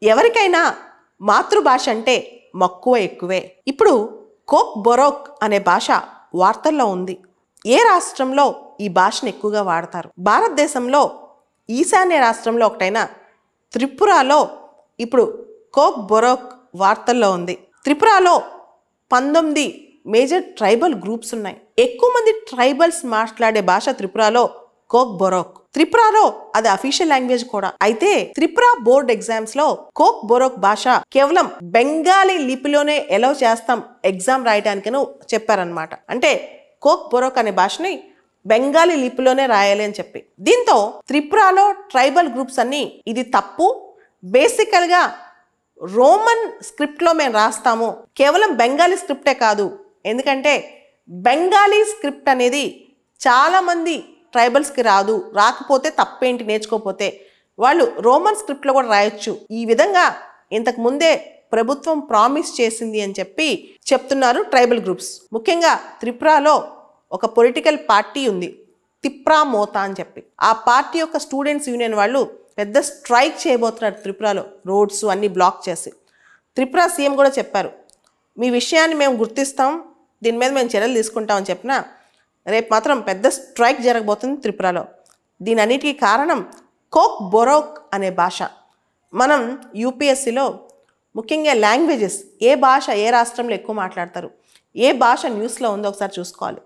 ఎవరికైనా మాతృభాష అంటే మక్కువ ఎక్కువే. ఇప్పుడు కోక్ బొరోక్ అనే భాష వార్తల్లో ఉంది. ఏ రాష్ట్రంలో ఈ భాషను ఎక్కువగా వాడతారు? భారతదేశంలో ఈశాన్య రాష్ట్రంలో ఒకటైన త్రిపురలో ఇప్పుడు కోక్ బొరోక్ వార్తల్లో ఉంది. త్రిపురలో 19 మేజర్ ట్రైబల్ గ్రూప్స్ ఉన్నాయి. ఎక్కువ మంది ట్రైబల్స్ మాట్లాడే భాష త్రిపురలో కోక్ బొరోక్. త్రిపురలో అది అఫీషియల్ లాంగ్వేజ్ కూడా. అయితే త్రిపుర బోర్డ్ ఎగ్జామ్స్ లో కోక్ బొరోక్ భాష కేవలం బెంగాలీ లిపిలోనే ఎలవ్ చేస్తాం ఎగ్జామ్ రాయడానికను చెప్పారనమాట. అంటే కోక్ బొరోక్ అనే భాషని బెంగాలీ లిపిలోనే రాయాలి అని చెప్పి. దీంతో త్రిపురలో ట్రైబల్ గ్రూప్స్ అన్ని ఇది తప్పు, బేసికల్ గా రోమన్ స్క్రిప్ట్ లో మేము రాస్తాము, కేవలం బెంగాలీ స్క్రిప్టే కాదు, ఎందుకంటే బెంగాలీ స్క్రిప్ట్ అనేది చాలా మంది ట్రైబల్స్కి రాదు, రాకపోతే తప్పేంటి నేర్చుకోకపోతే, వాళ్ళు రోమన్ స్క్రిప్ట్లో కూడా రాయొచ్చు. ఈ విధంగా ఇంతకు ముందే ప్రభుత్వం ప్రామిస్ చేసింది అని చెప్పి చెప్తున్నారు ట్రైబల్ గ్రూప్స్. ముఖ్యంగా త్రిపురలో ఒక పొలిటికల్ పార్టీ ఉంది, తిప్రా మోతా అని చెప్పి. ఆ పార్టీ యొక్క స్టూడెంట్స్ యూనియన్ వాళ్ళు పెద్ద స్ట్రైక్ చేయబోతున్నారు త్రిపురలో, రోడ్స్ అన్ని బ్లాక్ చేసి. త్రిపుర సీఎం కూడా చెప్పారు, మీ విషయాన్ని మేము గుర్తిస్తాం, దీని మీద మేము చర్యలు తీసుకుంటామని చెప్పినా రేపు మాత్రం పెద్ద స్ట్రైక్ జరగబోతుంది త్రిపురలో. దీని అన్నిటికీ కారణం కోక్ బొరోక్ అనే భాష. మనం యూపీఎస్సీలో ముఖ్యంగా లాంగ్వేజెస్ ఏ భాష ఏ రాష్ట్రంలో ఎక్కువ మాట్లాడతారు, ఏ భాష న్యూస్లో ఉందో ఒకసారి చూసుకోవాలి.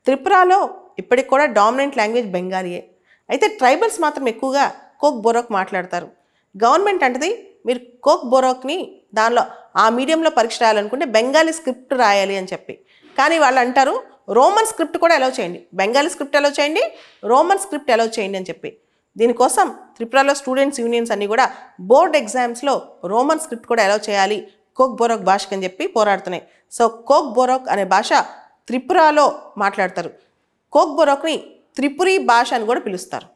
త్రిపురలో ఇప్పటికి కూడా డామినెంట్ లాంగ్వేజ్ బెంగాలీయే. అయితే ట్రైబల్స్ మాత్రం ఎక్కువగా కోక్ బొరోక్ మాట్లాడతారు. గవర్నమెంట్ అంటది మీరు కోక్ బొరోక్ని దానిలో ఆ మీడియంలో పరీక్ష రాయాలనుకుంటే బెంగాలీ స్క్రిప్ట్ రాయాలి అని చెప్పి. కానీ వాళ్ళు అంటారు రోమన్ స్క్రిప్ట్ కూడా అలౌ చేయండి, బెంగాలీ స్క్రిప్ట్ అలౌ చేయండి, రోమన్ స్క్రిప్ట్ అలౌ చేయండి అని చెప్పి. దీనికోసం త్రిపురలో స్టూడెంట్స్ యూనియన్స్ అన్నీ కూడా బోర్డ్ ఎగ్జామ్స్లో రోమన్ స్క్రిప్ట్ కూడా అలౌ చేయాలి కోక్ బొరోక్ భాషకి అని చెప్పి పోరాడుతున్నాయి. సో కోక్ బొరోక్ అనే భాష త్రిపురలో మాట్లాడతారు. కోక్ బొరోక్ని త్రిపురి భాష అని కూడా పిలుస్తారు.